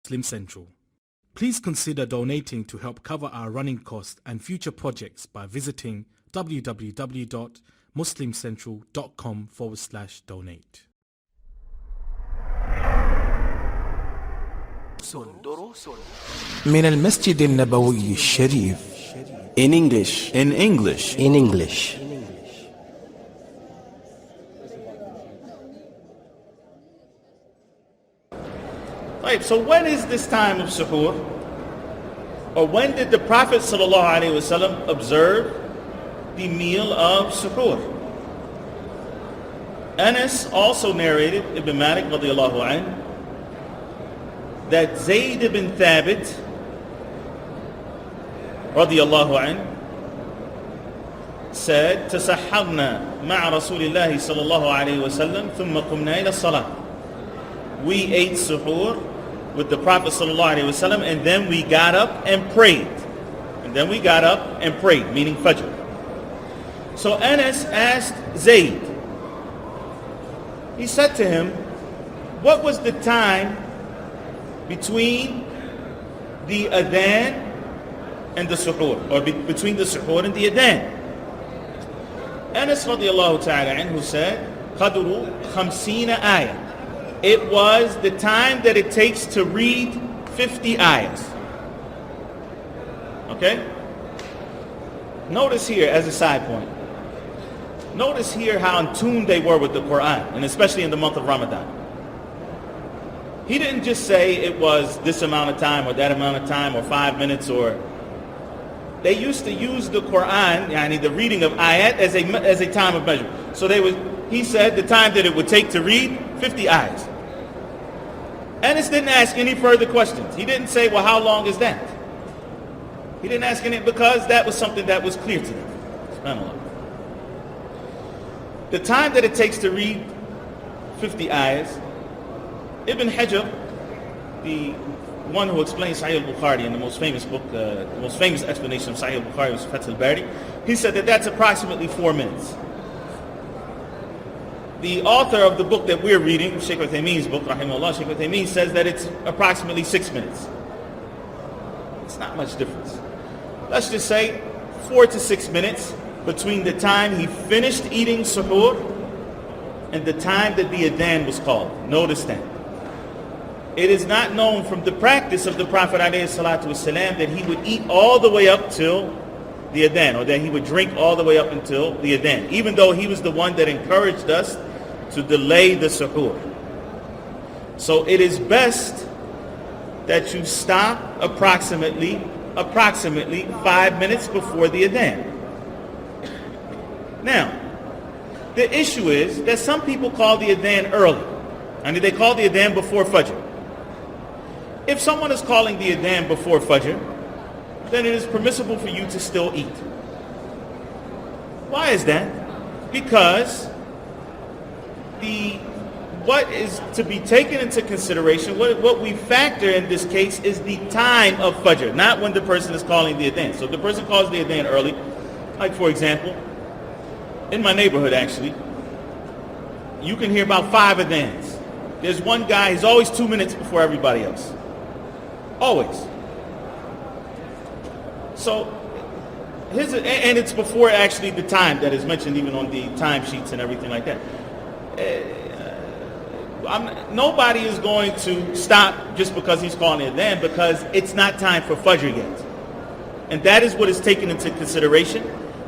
Muslim Central. Please consider donating to help cover our running costs and future projects by visiting www.muslimcentral.com/donate. من المسجد النبوي الشريف. In English. In English. In English. Right, so when is this time of suhoor? Or when did the Prophet ﷺ observe the meal of suhoor? Anas also narrated, Ibn Malik radiallahu anhu, that Zayd ibn Thabit radiallahu anhu said, تَسَحَّرْنَا مَعَ رَسُولِ اللَّهِ صَلَى اللَّهُ عَلَيْهِ وَسَلَّمْ ثُمَّ قُمْنَا إِلَى الصَّلَاةِ. We ate suhoor with the Prophet ﷺ, and then we got up and prayed. Meaning Fajr. So Anas asked Zayd. He said to him, what was the time between the adhan and the suhoor, or between the suhoor and the adhan? Anas radiallahu ta'ala anhu said, قَدْرُ 50 آيَةً. It was the time that it takes to read 50 ayahs. Okay? Notice here, as a side point, notice here how in tune they were with the Quran, and especially in the month of Ramadan. He didn't just say it was this amount of time or that amount of time or 5 minutes, or they used to use the Quran, the reading of ayat, as a time of measure. So he said the time that it would take to read 50 ayahs. Anas didn't ask any further questions. He didn't say, well, how long is that? He didn't ask any, because that was something that was clear to them. SubhanAllah. The time that it takes to read 50 ayahs, Ibn Hajar, the one who explains Sahih al-Bukhari in the most famous book, the most famous explanation of Sahih al-Bukhari was Fath al-Bari, he said that that's approximately 4 minutes. The author of the book that we're reading, Shaykh Uthaymeen's book, rahimahullah, Shaykh Uthaymeen says that it's approximately 6 minutes. It's not much difference. Let's just say 4 to 6 minutes between the time he finished eating suhoor and the time that the adhan was called. Notice that. It is not known from the practice of the Prophet ﷺ that he would eat all the way up till the adhan, or that he would drink all the way up until the adhan, even though he was the one that encouraged us to delay the suhoor. So it is best that you stop approximately 5 minutes before the adhan. Now, the issue is that some people call the adhan early, and they call the adhan before Fajr. If someone is calling the adhan before Fajr, then it is permissible for you to still eat. Why is that? Because what is to be taken into consideration, what we factor in this case is the time of Fajr, not when the person is calling the adhan. So if the person calls the adhan early, like for example, in my neighborhood actually, you can hear about 5 adhans. There's one guy, he's always 2 minutes before everybody else. Always. So, and it's before actually the time that is mentioned even on the timesheets and everything like that. Nobody is going to stop just because he's calling it adhan, because it's not time for Fajr yet. And that is what is taken into consideration,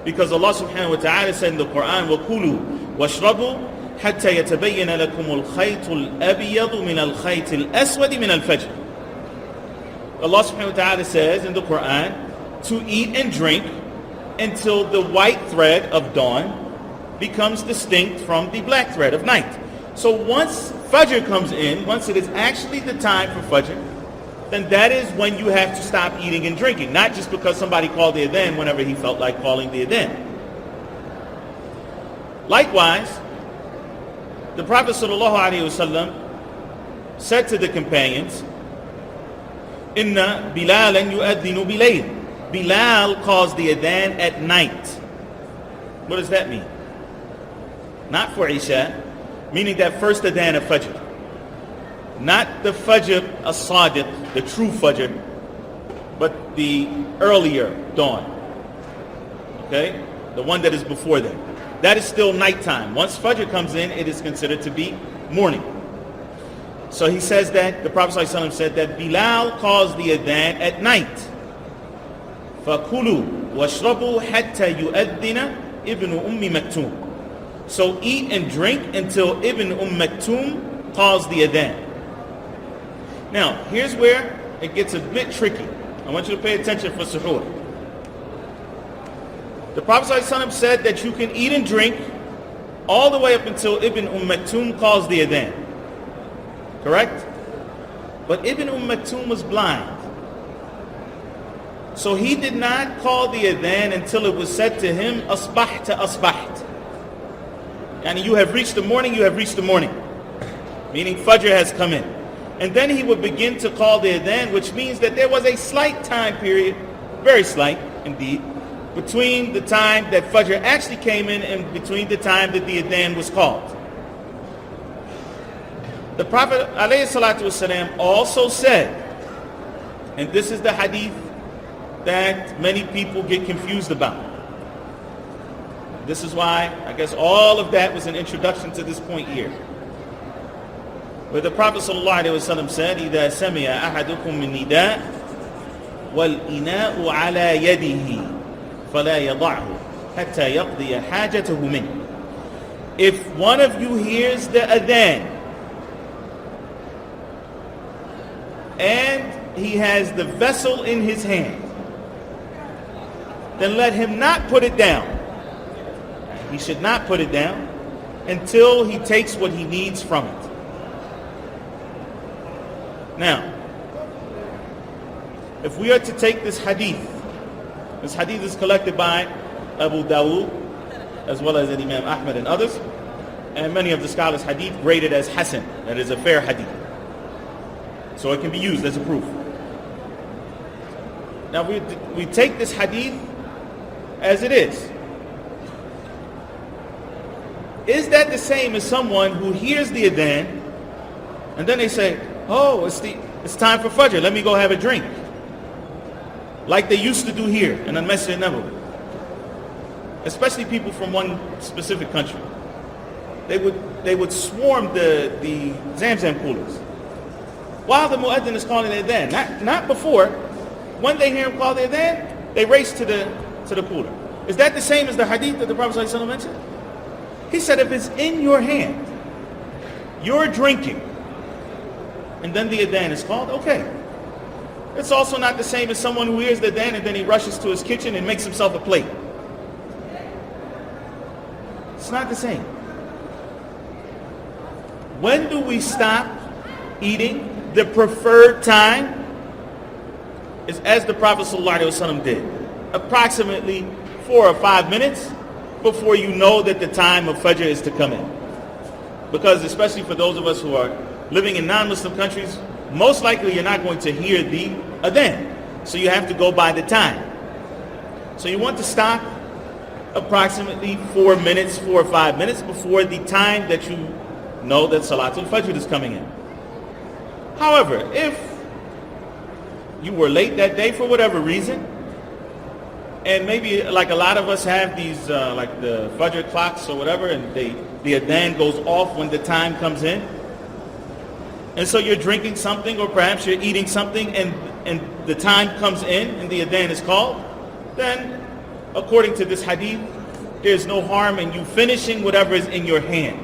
because Allah subhanahu wa ta'ala said in the Quran, وَكُلُوا وَاشْرَبُوا حَتَّى يَتَبَيَّنَ لَكُمُ الْخَيْطُ الْأَبْيَضُ مِنَ الْخَيْطِ الْأَسْوَدِ مِنَ الْفَجْرِ. Allah subhanahu wa ta'ala says in the Quran to eat and drink until the white thread of dawn becomes distinct from the black thread of night. So once Fajr comes in, once it is actually the time for Fajr, then that is when you have to stop eating and drinking, not just because somebody called the adhan whenever he felt like calling the adhan. Likewise, the Prophet ﷺ said to the companions, Inna Bilalan yu'adhinu bilayl. Bilal calls the adhan at night. What does that mean? Not for Isha, meaning that first adhan of Fajr. Not the Fajr as-Sadiq, the true Fajr, but the earlier dawn. Okay? The one that is before that. That is still nighttime. Once Fajr comes in, it is considered to be morning. So he says that, the Prophet ﷺ said that Bilal calls the adhan at night. فَكُلُوا وَاشْرَبُوا حَتَّى يُؤَذِّنَ إِبْنُ أُمِّ مَكْتُومٍ. So eat and drink until Ibn Maktoum calls the adhan. Now, here's where it gets a bit tricky. I want you to pay attention for suhoor. The Prophet ﷺ said that you can eat and drink all the way up until Ibn Maktoum calls the adhan. Correct? But Ibn Maktoum was blind. So he did not call the adhan until it was said to him, Asbahta asbaht. And you have reached the morning, you have reached the morning. Meaning Fajr has come in. And then he would begin to call the adhan, which means that there was a slight time period, very slight indeed, between the time that Fajr actually came in and between the time that the adhan was called. The Prophet ﷺ also said, and this is the hadith that many people get confused about. This is why, I guess all of that was an introduction to this point here. Where the Prophet ﷺ said, إِذَا سَمِيَ أَحَدُكُم مِّن نِّدَاءٍ وَالْإِنَاءُ عَلَى يَدِهِ فَلَا يَضَعْهُ حَتَّى يَقْضِيَ حَاجَتَهُ مِنْهُ. If one of you hears the adhan and he has the vessel in his hand, then let him not put it down. He should not put it down until he takes what he needs from it. Now, if we are to take this hadith is collected by Abu Dawood, as well as Imam Ahmad and others, and many of the scholars hadith graded as Hasan, that is a fair hadith. So it can be used as a proof. Now we take this hadith as it is. Is that the same as someone who hears the adhan and then they say, oh, it's time for Fajr, let me go have a drink? Like they used to do here in the Masjid Nabawi. Especially people from one specific country. They would swarm the Zamzam coolers while the muezzin is calling the adhan. Not before. When they hear him call the adhan, they race to the cooler. Is that the same as the hadith that the Prophet ﷺ mentioned? He said, if it's in your hand, you're drinking, and then the adhan is called, okay. It's also not the same as someone who hears the adhan and then he rushes to his kitchen and makes himself a plate. It's not the same. When do we stop eating? The preferred time is as the Prophet ﷺ did. Approximately 4 or 5 minutes before you know that the time of Fajr is to come in. Because especially for those of us who are living in non-Muslim countries, most likely you're not going to hear the adhan. So you have to go by the time. So you want to stop approximately 4 minutes, 4 or 5 minutes before the time that you know that Salatul Fajr is coming in. However, if you were late that day for whatever reason, and maybe like a lot of us have these like the Fajr clocks or whatever, and the adhan goes off when the time comes in, and so you're drinking something or perhaps you're eating something and the time comes in and the adhan is called, then according to this hadith, there's no harm in you finishing whatever is in your hand,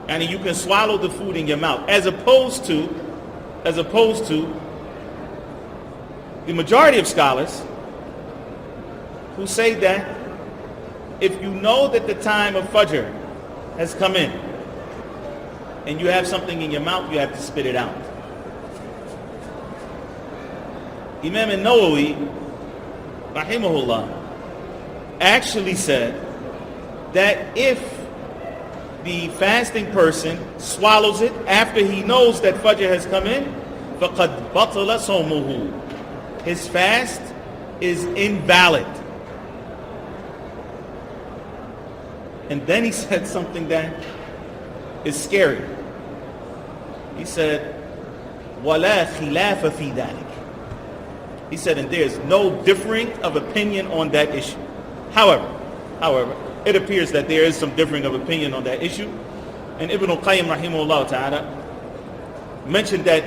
and you can swallow the food in your mouth, as opposed to the majority of scholars who say that if you know that the time of Fajr has come in and you have something in your mouth, you have to spit it out. Imam al-Nawawi, rahimahullah, actually said that if the fasting person swallows it after he knows that Fajr has come in, فَقَدْ بَطَلَ صَوْمُهُ, his fast is invalid. And then he said something that is scary. He said, وَلَا خِلَافَ فِي ذَلِكَ. He said, and there is no differing of opinion on that issue. However, it appears that there is some differing of opinion on that issue. And Ibn al-Qayyim rahimahullah ta'ala mentioned that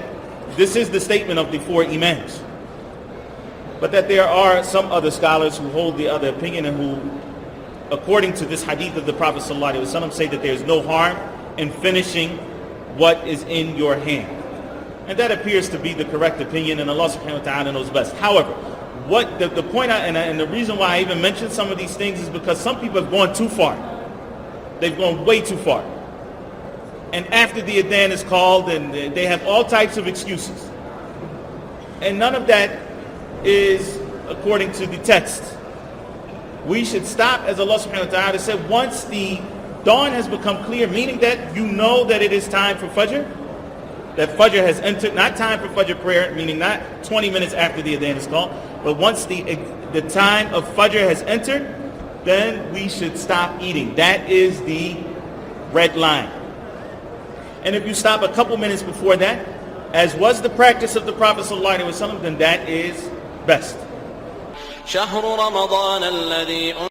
this is the statement of the four imams, but that there are some other scholars who hold the other opinion and who, according to this hadith of the Prophet ﷺ, say that there is no harm in finishing what is in your hand. And that appears to be the correct opinion, and Allah subhanahu wa ta'ala knows best. However, what the point and the reason why I even mentioned some of these things is because some people have gone too far. They've gone way too far. And after the adhan is called, and they have all types of excuses. And none of that is according to the text. We should stop, as Allah subhanahu wa ta'ala said, once the dawn has become clear, meaning that you know that it is time for Fajr, that Fajr has entered, not time for Fajr prayer, meaning not 20 minutes after the adhan is called, but once the time of Fajr has entered, then we should stop eating. That is the red line. And if you stop a couple minutes before that, as was the practice of the Prophet ﷺ, then that is best. شهر رمضان الذي